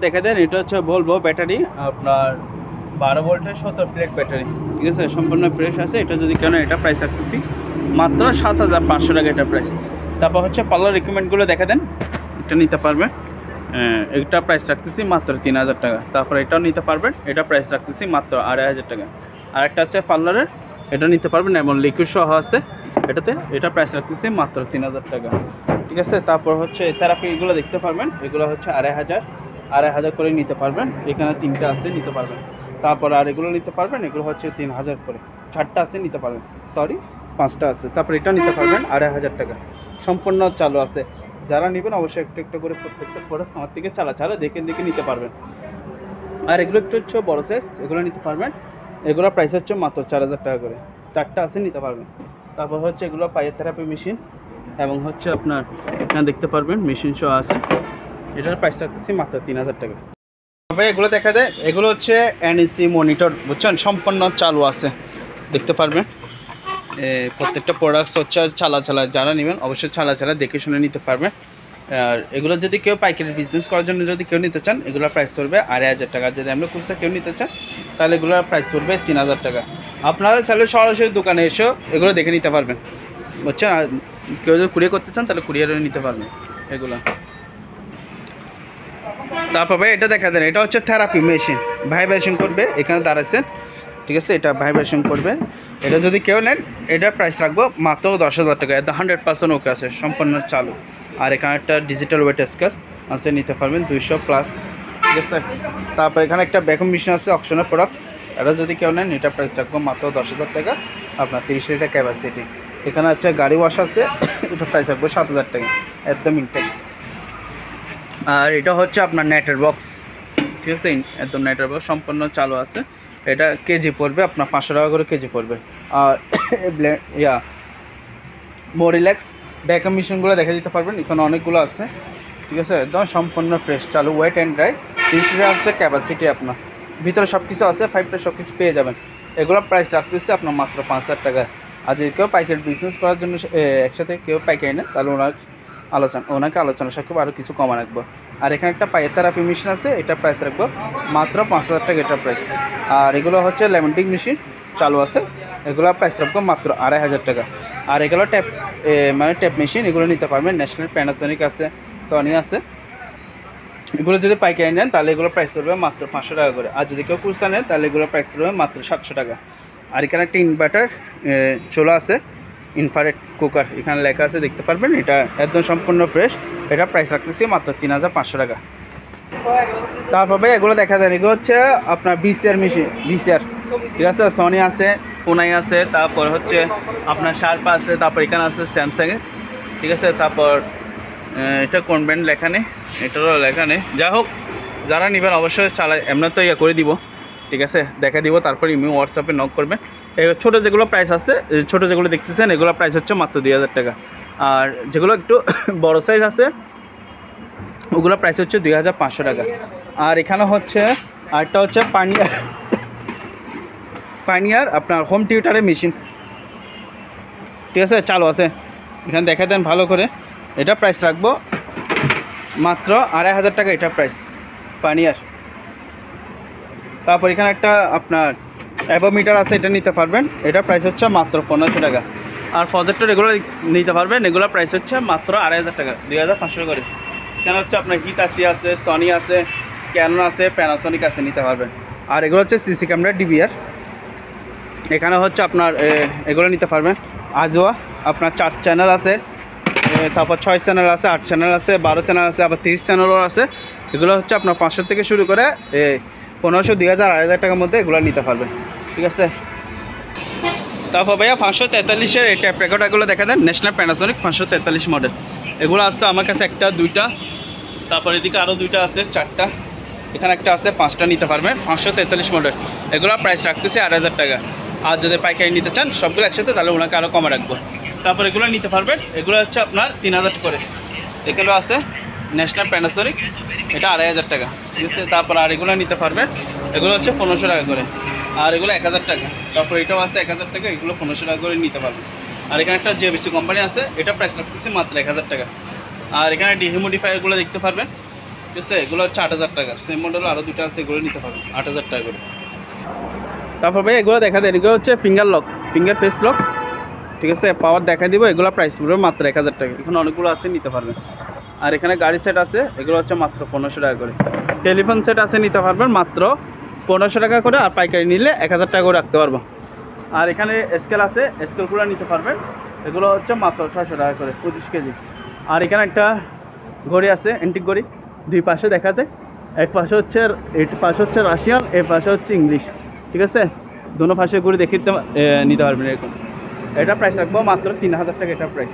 দেখা দেন এটা হচ্ছে বলবো ব্যাটারি আপনার 12 ভোল্টের 17 প্লেট ব্যাটারি, ঠিক আছে, সম্পূর্ণ ফ্রেশ আছে। এটা যদি কেন এটা প্রাইস রাখতেছি মাত্র 7500 টাকা এটা প্রাইস। তারপর হচ্ছে পার্লার রিকমেন্ডগুলো দেখা দেন, এটা নিতে পারবেন, এটা প্রাইস রাখতেছি মাত্র 3000 টাকা। তারপর এটাও নিতে পারবেন, এটা প্রাইস রাখতেছি মাত্র 2500 টাকা। আর একটা হচ্ছে পার্লারের, এটা নিতে পারবেন এমন লিকুইড সহ আছে এটাতে, এটা প্রাইস রাখতেছি মাত্র 3000 টাকা, ঠিক আছে। তারপর হচ্ছে থেরাপিগুলো দেখতে পারবেন, এগুলো হচ্ছে 2500 করে নিতে পারবেন। এখানে 3টা আছে নিতে পারবেন। তারপর আর এগুলো নিতে পারবেন, এগুলো হচ্ছে 3000 করে, 4টা আছে নিতে পারবেন, সরি 5টা আছে। তারপর এটা নিতে পারবেন 2500 টাকা, সম্পূর্ণ চালু আছে। যারা নেবেন অবশ্যই একটু একটু করে প্রত্যেকটা প্রোডাক্ট আমার থেকে চালা দেখে নিতে পারবেন। আর এগুলো একটু হচ্ছে বড় সাইজ, এগুলো নিতে পারবেন। এগুলো প্রাইস হচ্ছে মাত্র 4000 টাকা করে, 4টা আছে নিতে পারবেন। তারপর হচ্ছে এগুলো পায়ের থেরাপি মেশিন, এবং হচ্ছে আপনার এখানে দেখতে পারবেন মেশিন সহ আছে, এটার প্রাইস রাখতেছি মাত্র 3000 টাকা। তবে এগুলো দেখা যায়, এগুলো হচ্ছে এনইসি মনিটর, বুঝছেন, সম্পূর্ণ চালু আছে, দেখতে পারবেন। প্রত্যেকটা প্রোডাক্টস হচ্ছে চালা যারা নেবেন অবশ্যই চালা দেখে শুনে নিতে পারবেন। আর এগুলো যদি কেউ পাইকারি বিজনেস করার জন্য যদি কেউ নিতে চান, এগুলোর প্রাইস পড়বে 2500 টাকা। যদি আমরা খুচরা কেউ নিতে চান তাহলে এগুলোর প্রাইস পড়বে 3000 টাকা। আপনারা চাইলে সরাসরি দোকানে এসেও এগুলো দেখে নিতে পারবেন, বুঝছেন। আর কেউ যদি কুরিয়ার করতে চান তাহলে কুরিয়ারে নিতে পারবেন এগুলো। তারপর ভাই এটা দেখা দেন, এটা হচ্ছে থেরাপি মেশিন, ভাইব্রেশন করবে, এখানে দাঁড়াচ্ছেন, ঠিক আছে, এটা ভাইব্রেশন করবে। এটা যদি কেউ নেন এটার প্রাইস রাখবো মাত্র 10,000 টাকা। এটা 100% ওকে আছে, সম্পূর্ণ চালু। আর এখানে একটা ডিজিটাল ওয়েট স্কেল আছে, নিতে পারবেন 200+, ঠিক আছে। তারপর এখানে একটা ভ্যাকুম মেশিন আছে, অপশনাল প্রোডাক্টস, এটা যদি কেউ নেন এটা প্রাইস রাখবো মাত্র 10,000 টাকা, আপনার 30 লিটার ক্যাপাসিটি। এখানে হচ্ছে গাড়ি ওয়াশ আছে, এটা প্রাইস রাখবো 7,000 টাকা, একদম ইনটেক। আর এটা হচ্ছে আপনার নেটের বক্স, ঠিক আছে, একদম নেটের বক্স সম্পূর্ণ চালু আছে। এটা কেজি পড়বে আপনার 500 টাকা করে কেজি পড়বে। আর মোরিল্যাক্স ভ্যাকুম মেশিনগুলো দেখে দিতে পারবেন, এখানে অনেকগুলো আছে, ঠিক আছে, একদম সম্পূর্ণ ফ্রেশ চালু, ওয়েট অ্যান্ড ড্রাই, 30 লিটার হচ্ছে ক্যাপাসিটি। আপনার ভিতরে সব কিছু আছে, 5টা সব কিছু পেয়ে যাবেন। এগুলোর প্রাইস রাখতেছে আপনার মাত্র 5000 টাকা। আর যদি কেউ পাইকারি বিজনেস করার জন্য একসাথে কেউ পাইকারি নেয় তাহলে ওনাকে আলোচনা সাপেক্ষে আরও কিছু কমা রাখবো। আর এখানে একটা পায়ের থেরাপি মেশিন আছে, এটা প্রাইস রাখবো মাত্র 5000 টাকা, এটা প্রাইস। আর এগুলো হচ্ছে লেমন্টিক মেশিন চালু আছে, এগুলো প্রাইস রাখবো মাত্র 2500 টাকা। আর এগুলো ট্যাপ মেশিন, এগুলো নিতে পারবেন, ন্যাশনাল, প্যানাসোনিক আছে, সনি আছে। এগুলো যদি পাইকারি নেন তাহলে এগুলো প্রাইস পড়বে মাত্র 500 টাকা করে। আর যদি কেউ খুচরা নেন তাহলে এগুলো প্রাইস পড়বে মাত্র 700 টাকা। আর এখানে একটা ইনভার্টার চুলা আছে, ইনফ্রারেড কুকার, এখানে লেখা আছে, দেখতে পারবেন, এটা একদম সম্পূর্ণ ফ্রেশ, এটা প্রাইস রাখতেছি মাত্র 3500 টাকা। তারপর ভাই এগুলো দেখা যায়, এগুলো হচ্ছে আপনার VCR মেশিন, VCR, ঠিক আছে, সনি আছে, ফোনাই আছে, তারপর হচ্ছে আপনার শার্প আছে, তারপর এখানে আছে স্যামসাংয়ের, ঠিক আছে। তারপর এটা কোন ব্র্যান্ড লেখা নেই, এটারও লেখা নেই, যাই হোক, যারা নেবেন অবশ্যই এমনি তো করে দিব, ঠিক আছে, দেখা দিব। তারপর ইমেল হোয়াটসঅ্যাপে নক করবেন। এই ছোটো যেগুলো প্রাইস আছে, ছোটো যেগুলো দেখতেছেন এগুলো প্রাইস হচ্ছে মাত্র 2000 টাকা। আর যেগুলো একটু বড় সাইজ আছে ওগুলো প্রাইস হচ্ছে 2500 টাকা। আর এখানে হচ্ছে আরেকটা হচ্ছে পানিয়ার আপনার হোম থিয়েটারের মেশিন, ঠিক আছে, চালু আছে, এখানে দেখা দেন ভালো করে। এটা প্রাইস রাখবো মাত্র 2500 টাকা, এটা প্রাইস পানিয়ার। তারপর এখানে একটা আপনার অ্যাবোমিটার আছে, এটা নিতে পারবেন, এটা প্রাইস হচ্ছে মাত্র 1500 টাকা। আর প্রজেক্টর এগুলো নিতে পারবেন, এগুলো প্রাইস হচ্ছে মাত্র 2500 টাকা, 2500 করে। এখানে হচ্ছে আপনার হিতাসি আছে, সনি আছে, ক্যানন আছে, প্যানাসোনিক আছে, নিতে পারবেন। আর এগুলো হচ্ছে সিসি ক্যামেরা DVR, এখানে হচ্ছে আপনার এগুলো নিতে পারবেন। আজোয়া আপনার 4 চ্যানেল আছে, তারপর 6 চ্যানেল আছে, 8 চ্যানেল আছে, 12 চ্যানেল আছে, আবার 30 চ্যানেলও আছে। এগুলো হচ্ছে আপনার 500 থেকে শুরু করে 1500, 2000, 2500 টাকার মধ্যে এগুলো নিতে পারবেন, ঠিক আছে। তারপর ভাইয়া 543-এর এই ট্যাপ রেকর্ডারগুলো দেখা দেন, ন্যাশনাল প্যানাসোনিক 543 মডেল, এগুলো আছে আমার কাছে একটা, দুইটা, তারপর এদিকে আরও দুইটা আছে, 4টা, এখানে একটা আছে, 5টা নিতে পারবেন, 543 মডেল। এগুলো প্রাইস রাখতেছে 8000 টাকা। আর যদি পাইকারি নিতে চান সবগুলো একসাথে তাহলে ওনাকে আরও কমে রাখবো। তারপর এগুলো নিতে পারবেন, এগুলো হচ্ছে আপনার 3000 করে। এগুলো আছে ন্যাশনাল প্যানাসোনিক, এটা 2500 টাকা, ঠিক আছে। তারপর আর এগুলো নিতে পারবেন, এগুলো হচ্ছে 1500 টাকা করে। আর এগুলো 1000 টাকা। তারপর এটাও আছে 1000 টাকা, এগুলো 1500 টাকা করে নিতে পারবেন। আর এখানে একটা JVC কোম্পানি আছে, এটা প্রাইস রাখতেছে মাত্র 1000 টাকা। আর এখানে ডিহিউমিডিফায়ারগুলো দেখতে পারবেন, ঠিক আছে, এগুলো হচ্ছে 8,000 টাকা। সেম মডেল আরও দুটো আছে, এগুলো নিতে পারবেন 8,000 টাকা করে। তারপর ভাই এগুলো দেখা দেয়, এগুলো হচ্ছে finger lock, finger face lock, ঠিক আছে, পাওয়ার দেখা দিব। এগুলো প্রাইস পড়বে মাত্র 1,000 টাকা। এখানে অনেকগুলো আছে, নিতে পারবেন। আর এখানে গাড়ি সেট আছে, এগুলো হচ্ছে মাত্র 1500 টাকা করে। টেলিফোন সেট আছে, নিতে পারবেন মাত্র 1500 টাকা করে। আর পাইকারি নিলে 1000 টাকা করে রাখতে পারবো। আর এখানে স্কেল আছে, স্কেলগুলো নিতে পারবেন। এগুলো হচ্ছে মাত্র 600 টাকা করে 25 কেজি। আর এখানে একটা ঘড়ি আছে, অ্যান্টিক ঘড়ি, দুই পাশে দেখা যায়। এক পাশে হচ্ছে, এই পাশে হচ্ছে রাশিয়ান, এই পাশে হচ্ছে ইংলিশ, ঠিক আছে। দোনো পাশে ঘড়ি দেখে নিতে পারবেন এরকম। এটা প্রাইস রাখবো মাত্র 3000 টাকা, এটা প্রাইস।